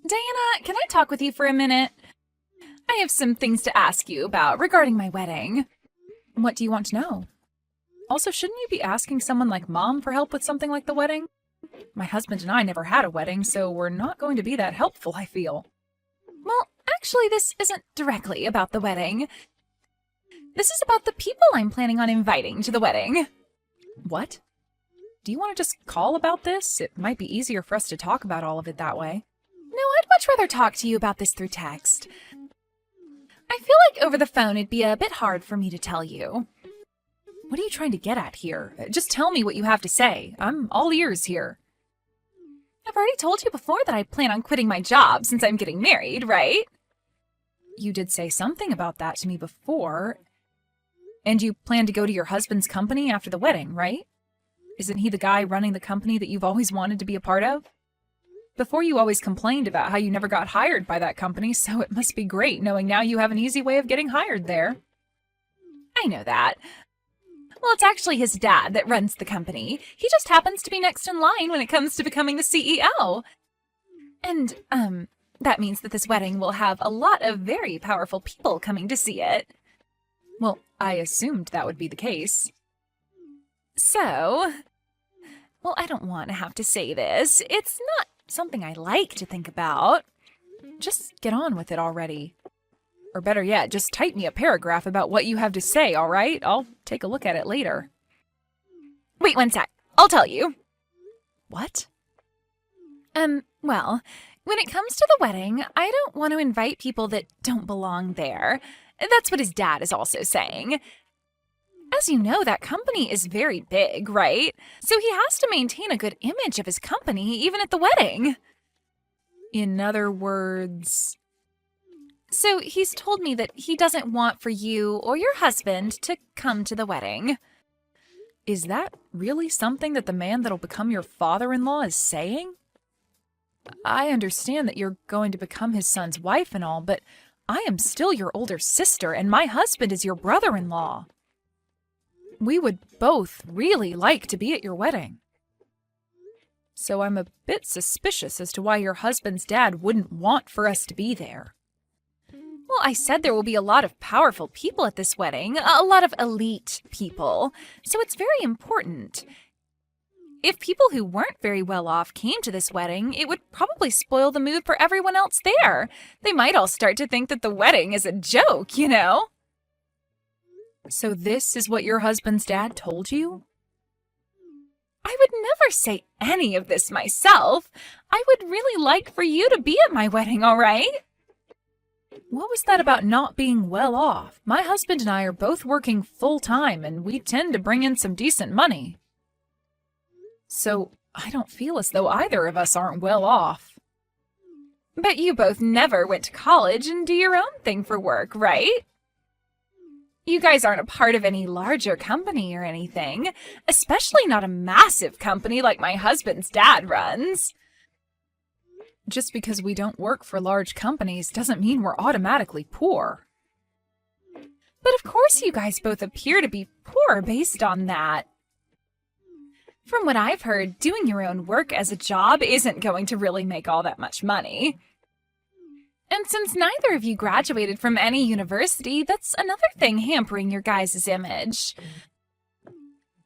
Diana, can I talk with you for a minute? I have some things to ask you about regarding my wedding. What do you want to know? Also, shouldn't you be asking someone like Mom for help with something like the wedding? My husband and I never had a wedding, so we're not going to be that helpful, I feel. Well, actually, this isn't directly about the wedding. This is about the people I'm planning on inviting to the wedding. What? Do you want to just call about this? It might be easier for us to talk about all of it that way. No, I'd much rather talk to you about this through text. I feel like over the phone it'd be a bit hard for me to tell you. What are you trying to get at here? Just tell me what you have to say. I'm all ears here. I've already told you before that I plan on quitting my job since I'm getting married, right? You did say something about that to me before. And you plan to go to your husband's company after the wedding, right? Isn't he the guy running the company that you've always wanted to be a part of? Before you always complained about how you never got hired by that company, so it must be great knowing now you have an easy way of getting hired there. I know that. Well, it's actually his dad that runs the company. He just happens to be next in line when it comes to becoming the CEO. And, that means that this wedding will have a lot of very powerful people coming to see it. Well, I assumed that would be the case. So, well, I don't want to have to say this. It's not something I like to think about. Just get on with it already. Or better yet, just type me a paragraph about what you have to say, all right? I'll take a look at it later. Wait one sec. I'll tell you. What? Well, when it comes to the wedding, I don't want to invite people that don't belong there. That's what his dad is also saying. As you know, that company is very big, right? So he has to maintain a good image of his company even at the wedding. In other words... So he's told me that he doesn't want for you or your husband to come to the wedding. Is that really something that the man that'll become your father-in-law is saying? I understand that you're going to become his son's wife and all, but I am still your older sister and my husband is your brother-in-law. We would both really like to be at your wedding. So I'm a bit suspicious as to why your husband's dad wouldn't want for us to be there. Well, I said there will be a lot of powerful people at this wedding, a lot of elite people, so it's very important. If people who weren't very well off came to this wedding, it would probably spoil the mood for everyone else there. They might all start to think that the wedding is a joke, you know? So this is what your husband's dad told you? I would never say any of this myself. I would really like for you to be at my wedding, all right? What was that about not being well off? My husband and I are both working full-time, and we tend to bring in some decent money. So I don't feel as though either of us aren't well off. But you both never went to college and do your own thing for work, right? You guys aren't a part of any larger company or anything, especially not a massive company like my husband's dad runs. Just because we don't work for large companies doesn't mean we're automatically poor. But of course you guys both appear to be poor based on that. From what I've heard, doing your own work as a job isn't going to really make all that much money. And since neither of you graduated from any university, that's another thing hampering your guys' image.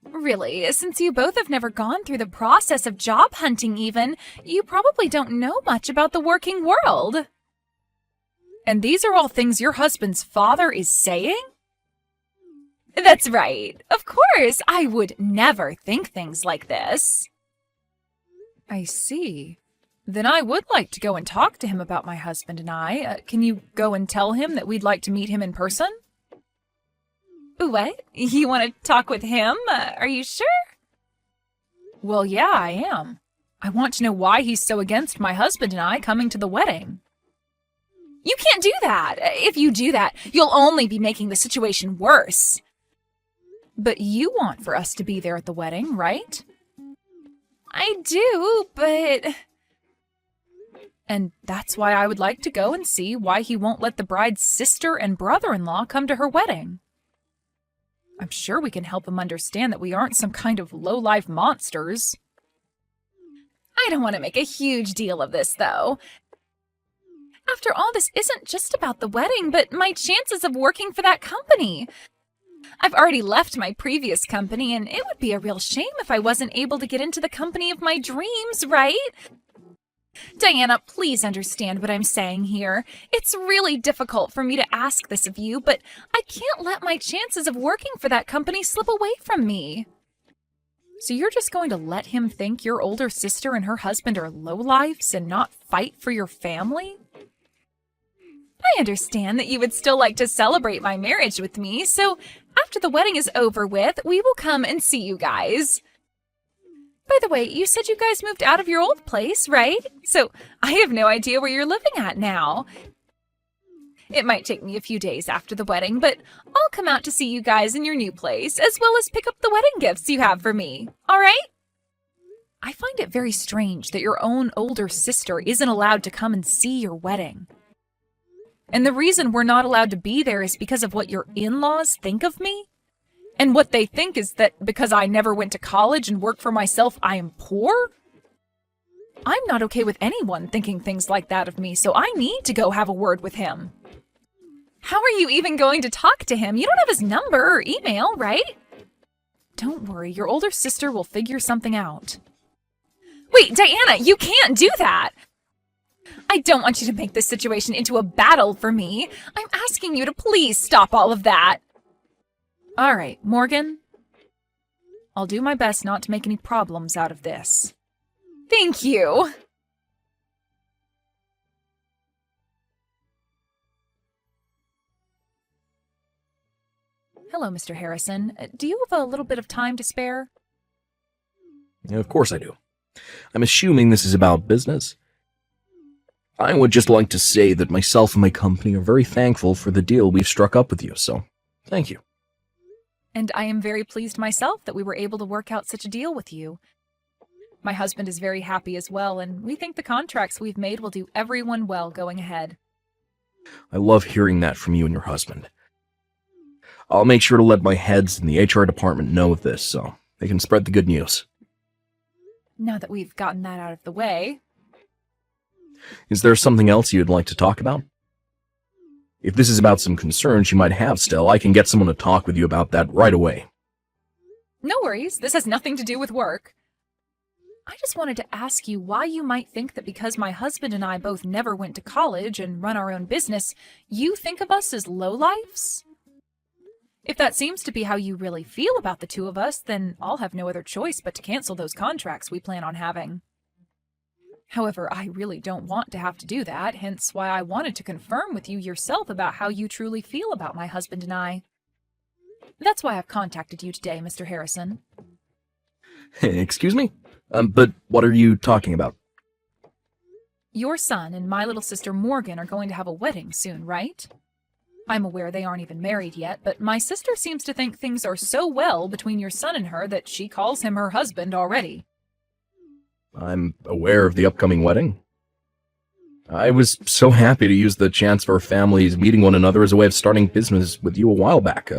Really, since you both have never gone through the process of job hunting even, you probably don't know much about the working world. And these are all things your husband's father is saying? That's right. Of course, I would never think things like this. I see. Then I would like to go and talk to him about my husband and I. Can you go and tell him that we'd like to meet him in person? What? You want to talk with him? Are you sure? Well, yeah, I am. I want to know why he's so against my husband and I coming to the wedding. You can't do that. If you do that, you'll only be making the situation worse. But you want for us to be there at the wedding, right? I do, but... And that's why I would like to go and see why he won't let the bride's sister and brother-in-law come to her wedding. I'm sure we can help him understand that we aren't some kind of low-life monsters. I don't want to make a huge deal of this, though. After all, this isn't just about the wedding, but my chances of working for that company. I've already left my previous company, and it would be a real shame if I wasn't able to get into the company of my dreams, right? Diana, please understand what I'm saying here. It's really difficult for me to ask this of you, but I can't let my chances of working for that company slip away from me. So you're just going to let him think your older sister and her husband are lowlifes and not fight for your family? I understand that you would still like to celebrate my marriage with me, so after the wedding is over with, we will come and see you guys. By the way, you said you guys moved out of your old place, right? So I have no idea where you're living at now. It might take me a few days after the wedding, but I'll come out to see you guys in your new place, as well as pick up the wedding gifts you have for me, all right? I find it very strange that your own older sister isn't allowed to come and see your wedding. And the reason we're not allowed to be there is because of what your in-laws think of me? And what they think is that because I never went to college and worked for myself, I am poor? I'm not okay with anyone thinking things like that of me, so I need to go have a word with him. How are you even going to talk to him? You don't have his number or email, right? Don't worry, your older sister will figure something out. Wait, Diana, you can't do that! I don't want you to make this situation into a battle for me. I'm asking you to please stop all of that. All right, Morgan. I'll do my best not to make any problems out of this. Thank you. Hello, Mr. Harrison. Do you have a little bit of time to spare? Yeah, of course I do. I'm assuming this is about business. I would just like to say that myself and my company are very thankful for the deal we've struck up with you, so thank you. And I am very pleased myself that we were able to work out such a deal with you. My husband is very happy as well, and we think the contracts we've made will do everyone well going ahead. I love hearing that from you and your husband. I'll make sure to let my heads in the HR department know of this so they can spread the good news. Now that we've gotten that out of the way... Is there something else you'd like to talk about? If this is about some concerns you might have still, I can get someone to talk with you about that right away. No worries, this has nothing to do with work. I just wanted to ask you why you might think that because my husband and I both never went to college and run our own business, you think of us as lowlifes? If that seems to be how you really feel about the two of us, then I'll have no other choice but to cancel those contracts we plan on having. However, I really don't want to have to do that, hence why I wanted to confirm with you yourself about how you truly feel about my husband and I. That's why I've contacted you today, Mr. Harrison. Excuse me? But what are you talking about? Your son and my little sister Morgan are going to have a wedding soon, right? I'm aware they aren't even married yet, but my sister seems to think things are so well between your son and her that she calls him her husband already. I'm aware of the upcoming wedding. I was so happy to use the chance of our families meeting one another as a way of starting business with you a while back,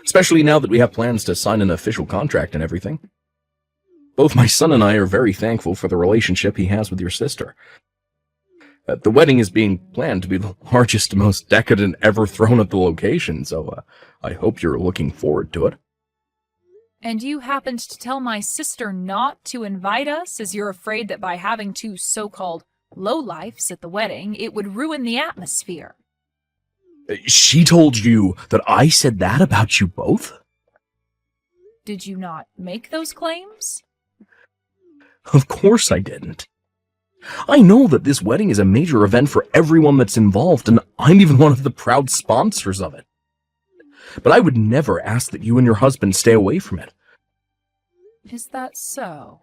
especially now that we have plans to sign an official contract and everything. Both my son and I are very thankful for the relationship he has with your sister. The wedding is being planned to be the largest, most decadent ever thrown at the location, so I hope you're looking forward to it. And you happened to tell my sister not to invite us, as you're afraid that by having two so-called lowlifes at the wedding, it would ruin the atmosphere. She told you that I said that about you both? Did you not make those claims? Of course I didn't. I know that this wedding is a major event for everyone that's involved, and I'm even one of the proud sponsors of it. But I would never ask that you and your husband stay away from it. Is that so?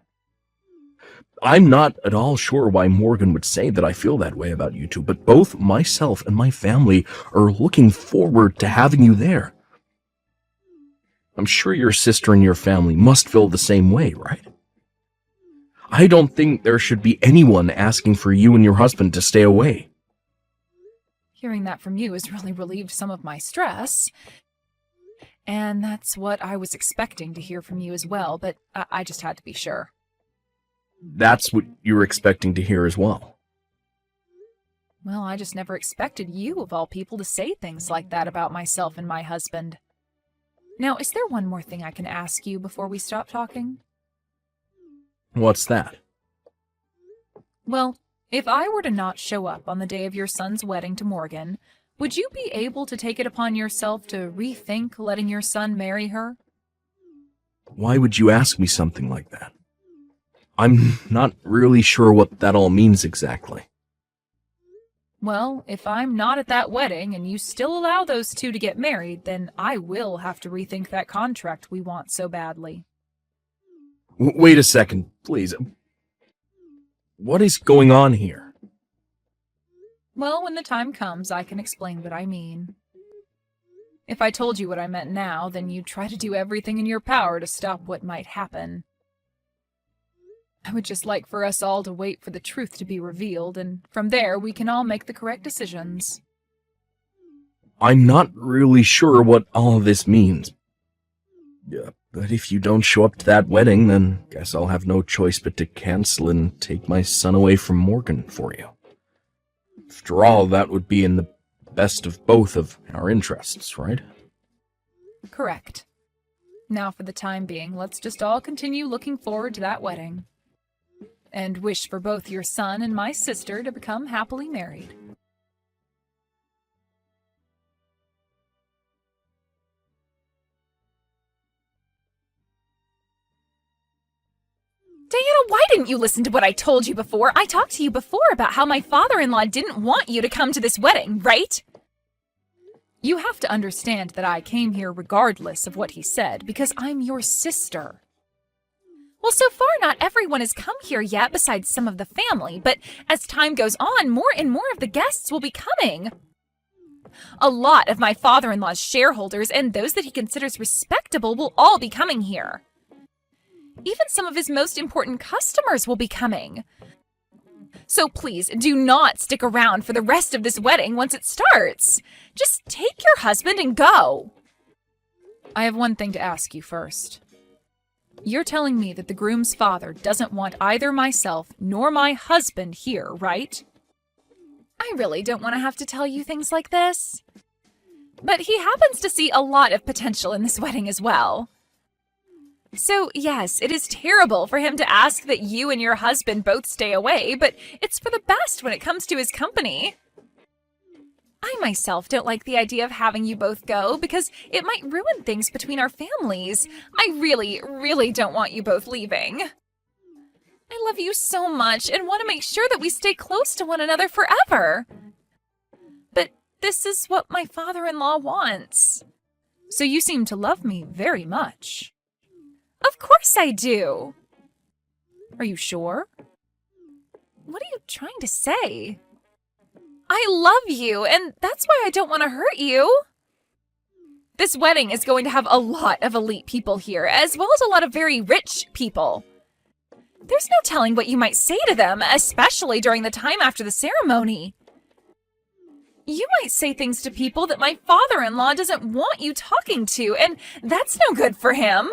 I'm not at all sure why Morgan would say that I feel that way about you two, but both myself and my family are looking forward to having you there. I'm sure your sister and your family must feel the same way, right? I don't think there should be anyone asking for you and your husband to stay away. Hearing that from you has really relieved some of my stress. And that's what I was expecting to hear from you as well, but I just had to be sure. That's what you were expecting to hear as well. Well, I just never expected you, of all people, to say things like that about myself and my husband. Now, is there one more thing I can ask you before we stop talking? What's that? Well, if I were to not show up on the day of your son's wedding to Morgan, would you be able to take it upon yourself to rethink letting your son marry her? Why would you ask me something like that? I'm not really sure what that all means exactly. Well, if I'm not at that wedding and you still allow those two to get married, then I will have to rethink that contract we want so badly. Wait a second, please. What is going on here? Well, when the time comes, I can explain what I mean. If I told you what I meant now, then you'd try to do everything in your power to stop what might happen. I would just like for us all to wait for the truth to be revealed, and from there we can all make the correct decisions. I'm not really sure what all of this means. Yeah, but if you don't show up to that wedding, then guess I'll have no choice but to cancel and take my son away from Morgan for you. After all, that would be in the best of both of our interests, right? Correct. Now, for the time being, let's just all continue looking forward to that wedding. And wish for both your son and my sister to become happily married. Diana, why didn't you listen to what I told you before? I talked to you before about how my father-in-law didn't want you to come to this wedding, right? You have to understand that I came here regardless of what he said, because I'm your sister. Well, so far not everyone has come here yet besides some of the family, but as time goes on, more and more of the guests will be coming. A lot of my father-in-law's shareholders and those that he considers respectable will all be coming here. Even some of his most important customers will be coming. So please, do not stick around for the rest of this wedding once it starts. Just take your husband and go. I have one thing to ask you first. You're telling me that the groom's father doesn't want either myself nor my husband here, right? I really don't want to have to tell you things like this. But he happens to see a lot of potential in this wedding as well. So, yes, it is terrible for him to ask that you and your husband both stay away, but it's for the best when it comes to his company. I myself don't like the idea of having you both go because it might ruin things between our families. I really, really don't want you both leaving. I love you so much and want to make sure that we stay close to one another forever. But this is what my father-in-law wants. So you seem to love me very much. Of course I do. Are you sure? What are you trying to say? I love you, and that's why I don't want to hurt you. This wedding is going to have a lot of elite people here, as well as a lot of very rich people. There's no telling what you might say to them, especially during the time after the ceremony. You might say things to people that my father-in-law doesn't want you talking to, and that's no good for him.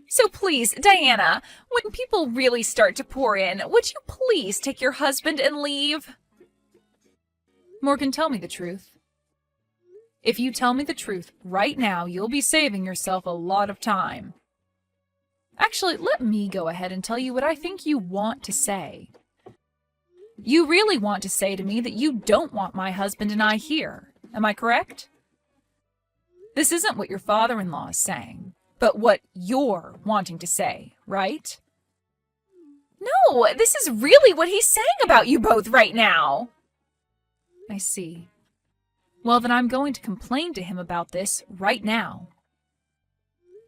So please, Diana, when people really start to pour in, would you please take your husband and leave? Morgan, tell me the truth. If you tell me the truth right now, you'll be saving yourself a lot of time. Actually, let me go ahead and tell you what I think you want to say. You really want to say to me that you don't want my husband and I here. Am I correct? This isn't what your father-in-law is saying, but what you're wanting to say, right? No, this is really what he's saying about you both right now. I see. Well, then I'm going to complain to him about this right now.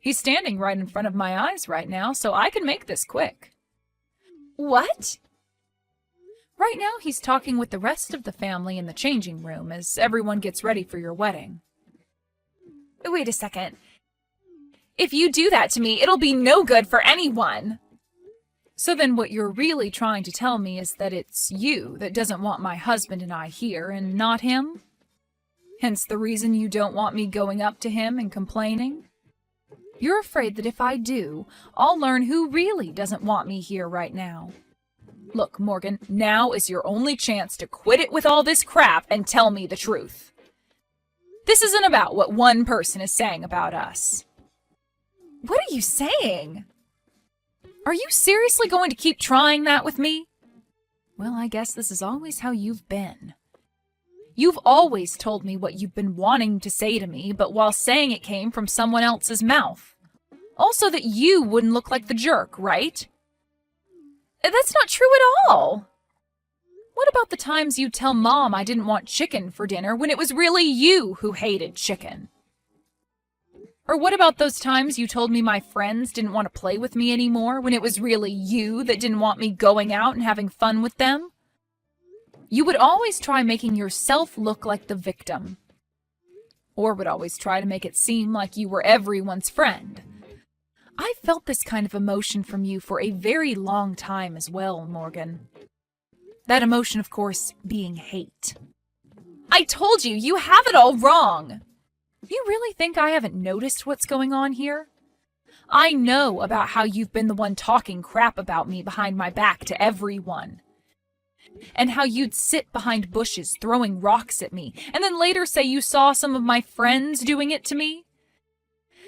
He's standing right in front of my eyes right now, so I can make this quick. What? Right now he's talking with the rest of the family in the changing room as everyone gets ready for your wedding. Wait a second. If you do that to me, it'll be no good for anyone. So then what you're really trying to tell me is that it's you that doesn't want my husband and I here, and not him? Hence the reason you don't want me going up to him and complaining? You're afraid that if I do, I'll learn who really doesn't want me here right now. Look, Morgan, now is your only chance to quit it with all this crap and tell me the truth. This isn't about what one person is saying about us. What are you saying? Are you seriously going to keep trying that with me? Well, I guess this is always how you've been. You've always told me what you've been wanting to say to me, but while saying it came from someone else's mouth. Also that you wouldn't look like the jerk, right? That's not true at all. What about the times you'd tell Mom I didn't want chicken for dinner when it was really you who hated chicken? Or what about those times you told me my friends didn't want to play with me anymore when it was really you that didn't want me going out and having fun with them? You would always try making yourself look like the victim. Or would always try to make it seem like you were everyone's friend. I felt this kind of emotion from you for a very long time as well, Morgan. That emotion, of course, being hate. I told you, you have it all wrong. You really think I haven't noticed what's going on here? I know about how you've been the one talking crap about me behind my back to everyone. And how you'd sit behind bushes throwing rocks at me, and then later say you saw some of my friends doing it to me.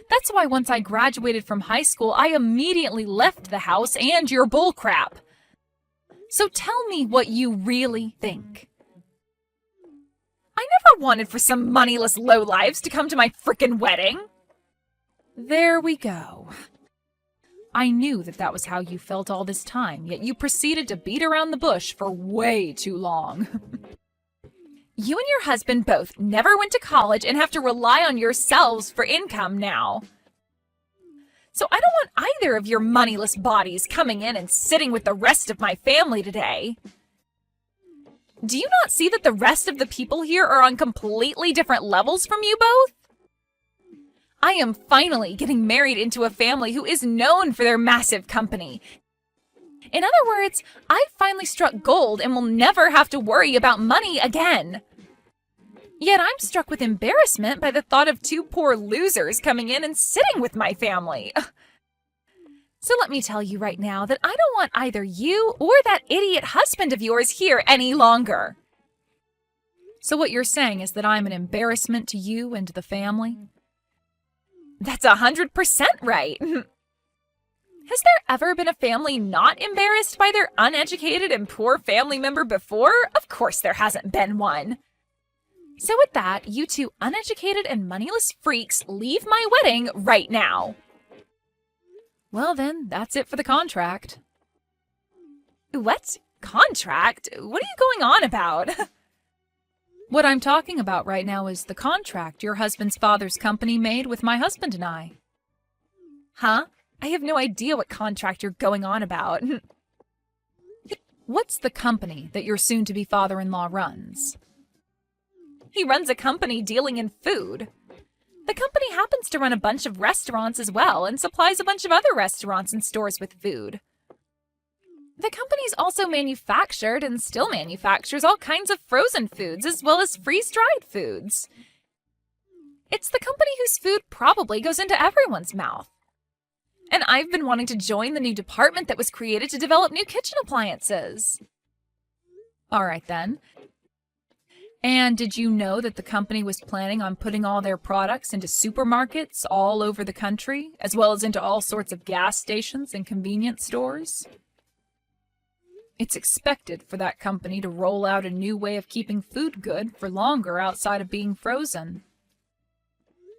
That's why once I graduated from high school, I immediately left the house and your bullcrap. So tell me what you really think. I never wanted for some moneyless lowlifes to come to my frickin' wedding. There we go. I knew that was how you felt all this time, yet you proceeded to beat around the bush for way too long. You and your husband both never went to college and have to rely on yourselves for income now. So I don't want either of your moneyless bodies coming in and sitting with the rest of my family today. Do you not see that the rest of the people here are on completely different levels from you both? I am finally getting married into a family who is known for their massive company. In other words, I've finally struck gold and will never have to worry about money again. Yet I'm struck with embarrassment by the thought of two poor losers coming in and sitting with my family. So let me tell you right now that I don't want either you or that idiot husband of yours here any longer. So what you're saying is that I'm an embarrassment to you and to the family? That's 100% right. Has there ever been a family not embarrassed by their uneducated and poor family member before? Of course there hasn't been one. So with that, you two uneducated and moneyless freaks leave my wedding right now. Well then, that's it for the contract. What? Contract? What are you going on about? What I'm talking about right now is the contract your husband's father's company made with my husband and I. Huh? I have no idea what contract you're going on about. What's the company that your soon-to-be father-in-law runs? He runs a company dealing in food. The company happens to run a bunch of restaurants as well and supplies a bunch of other restaurants and stores with food. The company's also manufactured and still manufactures all kinds of frozen foods as well as freeze-dried foods. It's the company whose food probably goes into everyone's mouth. And I've been wanting to join the new department that was created to develop new kitchen appliances. All right then. And did you know that the company was planning on putting all their products into supermarkets all over the country, as well as into all sorts of gas stations and convenience stores? It's expected for that company to roll out a new way of keeping food good for longer outside of being frozen.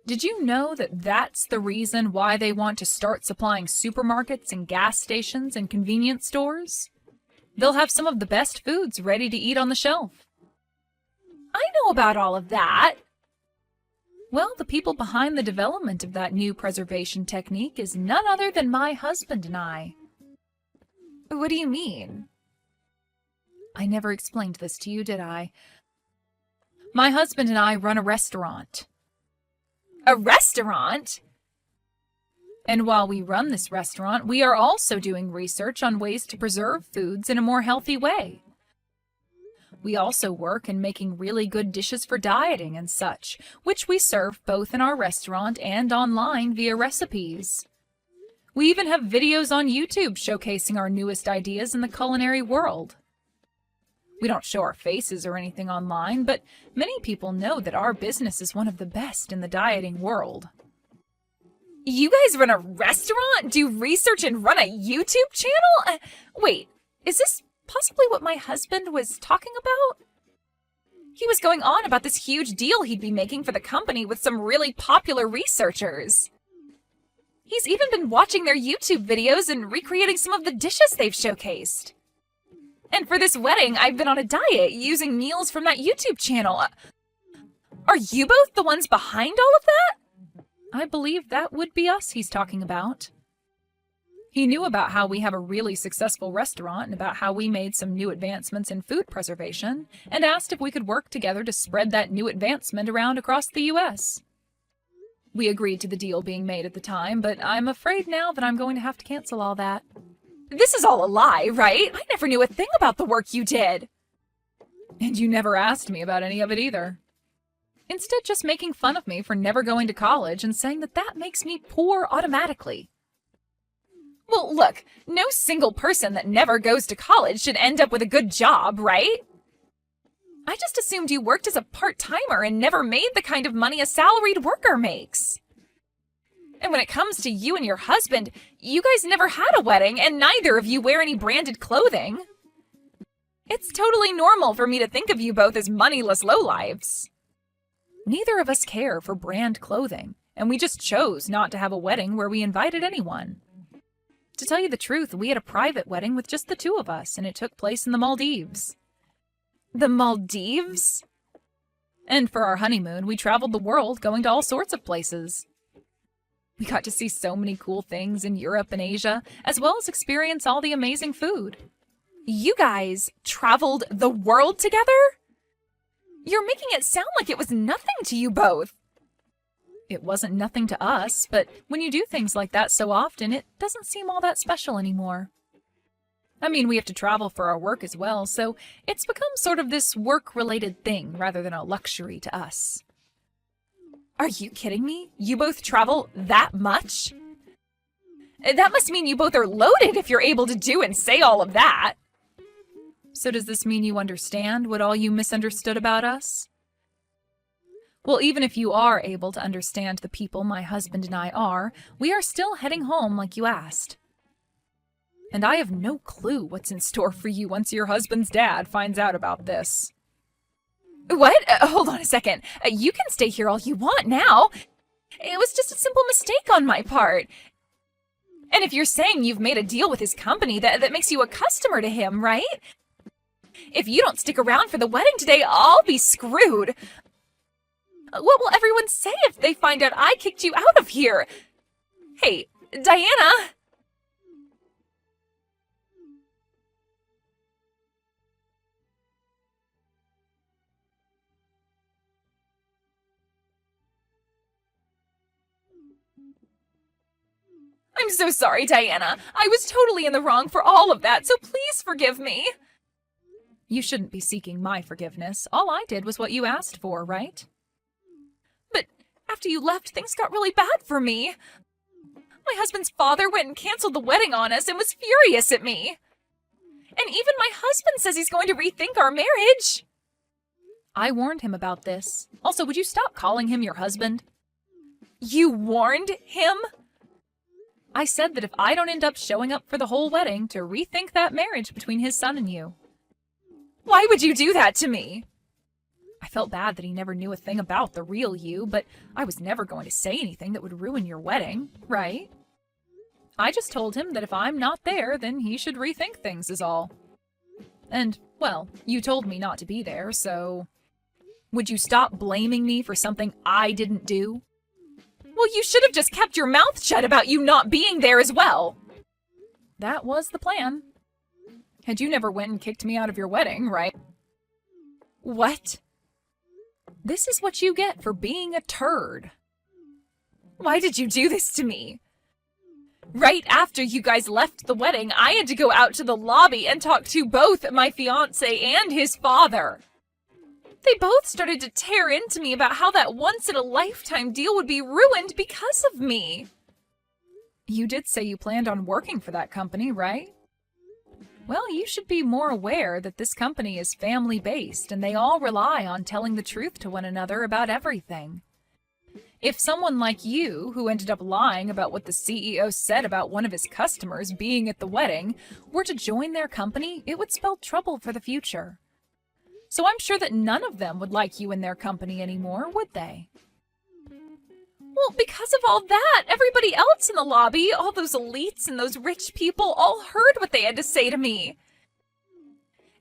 Did you know that that's the reason why they want to start supplying supermarkets and gas stations and convenience stores? They'll have some of the best foods ready to eat on the shelf. I know about all of that. Well, the people behind the development of that new preservation technique is none other than my husband and I. What do you mean? I never explained this to you, did I? My husband and I run a restaurant. A restaurant? And while we run this restaurant, we are also doing research on ways to preserve foods in a more healthy way. We also work in making really good dishes for dieting and such, which we serve both in our restaurant and online via recipes. We even have videos on YouTube showcasing our newest ideas in the culinary world. We don't show our faces or anything online, but many people know that our business is one of the best in the dieting world. You guys run a restaurant, do research, and run a YouTube channel? Wait, is this possibly what my husband was talking about? He was going on about this huge deal he'd be making for the company with some really popular researchers. He's even been watching their YouTube videos and recreating some of the dishes they've showcased. And for this wedding, I've been on a diet using meals from that YouTube channel. Are you both the ones behind all of that? I believe that would be us he's talking about. He knew about how we have a really successful restaurant and about how we made some new advancements in food preservation, and asked if we could work together to spread that new advancement around across the US. We agreed to the deal being made at the time, but I'm afraid now that I'm going to have to cancel all that. This is all a lie, right? I never knew a thing about the work you did. And you never asked me about any of it either. Instead, just making fun of me for never going to college and saying that that makes me poor automatically. Well, look, no single person that never goes to college should end up with a good job, right? I just assumed you worked as a part-timer and never made the kind of money a salaried worker makes. And when it comes to you and your husband, you guys never had a wedding, and neither of you wear any branded clothing. It's totally normal for me to think of you both as moneyless lowlives. Neither of us care for brand clothing, and we just chose not to have a wedding where we invited anyone. To tell you the truth, we had a private wedding with just the two of us, and it took place in the Maldives. The Maldives? And for our honeymoon, we traveled the world, going to all sorts of places. We got to see so many cool things in Europe and Asia, as well as experience all the amazing food. You guys traveled the world together? You're making it sound like it was nothing to you both. It wasn't nothing to us, but when you do things like that so often, it doesn't seem all that special anymore. I mean, we have to travel for our work as well, so it's become sort of this work-related thing rather than a luxury to us. Are you kidding me? You both travel that much? That must mean you both are loaded if you're able to do and say all of that. So does this mean you understand what all you misunderstood about us? Well, even if you are able to understand the people my husband and I are, we are still heading home like you asked. And I have no clue what's in store for you once your husband's dad finds out about this. What? Hold on a second. You can stay here all you want now. It was just a simple mistake on my part. And if you're saying you've made a deal with his company, that makes you a customer to him, right? If you don't stick around for the wedding today, I'll be screwed. What will everyone say if they find out I kicked you out of here? Hey, Diana! I'm so sorry, Diana. I was totally in the wrong for all of that, so please forgive me. You shouldn't be seeking my forgiveness. All I did was what you asked for, right? But after you left, things got really bad for me. My husband's father went and canceled the wedding on us and was furious at me. And even my husband says he's going to rethink our marriage. I warned him about this. Also, would you stop calling him your husband? You warned him? I said that if I don't end up showing up for the whole wedding, to rethink that marriage between his son and you. Why would you do that to me? I felt bad that he never knew a thing about the real you, but I was never going to say anything that would ruin your wedding, right? I just told him that if I'm not there, then he should rethink things is all. And, well, you told me not to be there, so... Would you stop blaming me for something I didn't do? Well, you should have just kept your mouth shut about you not being there as well. That was the plan. And you never went and kicked me out of your wedding, right? What? This is what you get for being a turd. Why did you do this to me? Right after you guys left the wedding, I had to go out to the lobby and talk to both my fiancé and his father. They both started to tear into me about how that once-in-a-lifetime deal would be ruined because of me. You did say you planned on working for that company, right? Well, you should be more aware that this company is family-based and they all rely on telling the truth to one another about everything. If someone like you, who ended up lying about what the CEO said about one of his customers being at the wedding, were to join their company, it would spell trouble for the future. So I'm sure that none of them would like you in their company anymore, would they? Well, because of all that, everybody else in the lobby, all those elites and those rich people, all heard what they had to say to me.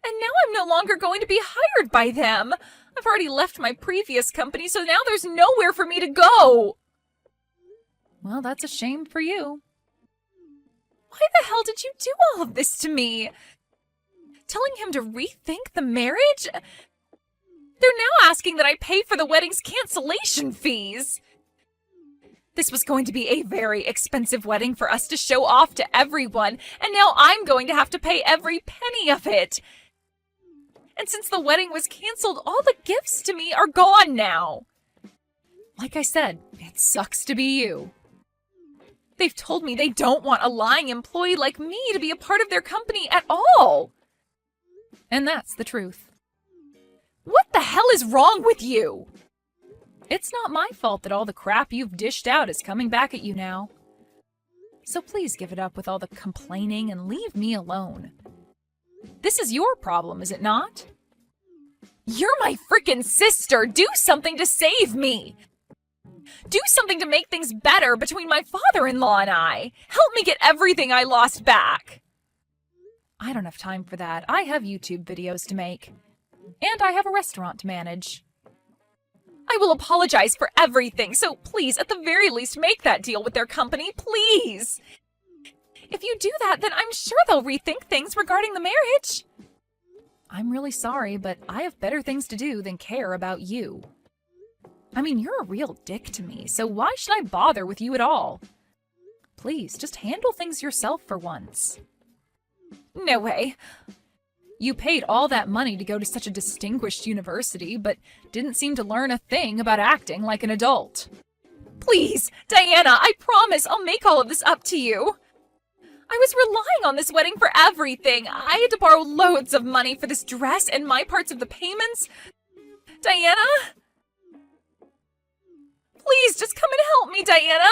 And now I'm no longer going to be hired by them. I've already left my previous company, so now there's nowhere for me to go. Well, that's a shame for you. Why the hell did you do all of this to me? Telling him to rethink the marriage? They're now asking that I pay for the wedding's cancellation fees. This was going to be a very expensive wedding for us to show off to everyone, and now I'm going to have to pay every penny of it. And since the wedding was canceled, all the gifts to me are gone now. Like I said, it sucks to be you. They've told me they don't want a lying employee like me to be a part of their company at all. And that's the truth. What the hell is wrong with you? It's not my fault that all the crap you've dished out is coming back at you now. So please give it up with all the complaining and leave me alone. This is your problem, is it not? You're my freaking sister! Do something to save me! Do something to make things better between my father-in-law and I! Help me get everything I lost back! I don't have time for that. I have YouTube videos to make. And I have a restaurant to manage. I will apologize for everything, so please, at the very least, make that deal with their company, please! If you do that, then I'm sure they'll rethink things regarding the marriage. I'm really sorry, but I have better things to do than care about you. I mean, you're a real dick to me, so why should I bother with you at all? Please, just handle things yourself for once. No way. You paid all that money to go to such a distinguished university, but didn't seem to learn a thing about acting like an adult. Please, Diana, I promise I'll make all of this up to you. I was relying on this wedding for everything. I had to borrow loads of money for this dress and my parts of the payments. Diana? Please, just come and help me, Diana.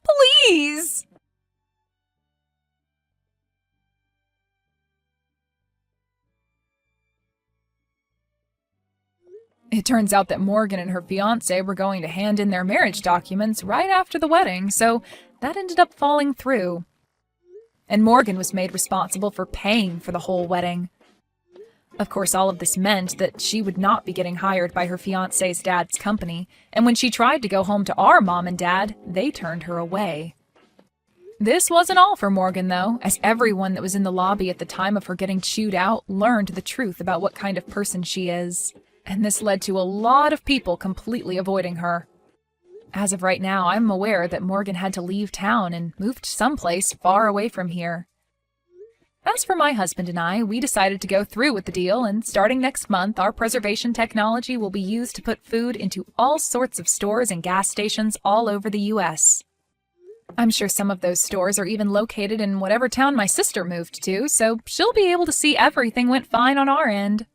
Please. It turns out that Morgan and her fiancé were going to hand in their marriage documents right after the wedding, so that ended up falling through. And Morgan was made responsible for paying for the whole wedding. Of course, all of this meant that she would not be getting hired by her fiancé's dad's company, and when she tried to go home to our mom and dad, they turned her away. This wasn't all for Morgan, though, as everyone that was in the lobby at the time of her getting chewed out learned the truth about what kind of person she is. And this led to a lot of people completely avoiding her. As of right now, I'm aware that Morgan had to leave town and moved someplace far away from here. As for my husband and I, we decided to go through with the deal, and starting next month, our preservation technology will be used to put food into all sorts of stores and gas stations all over the U.S. I'm sure some of those stores are even located in whatever town my sister moved to, so she'll be able to see everything went fine on our end.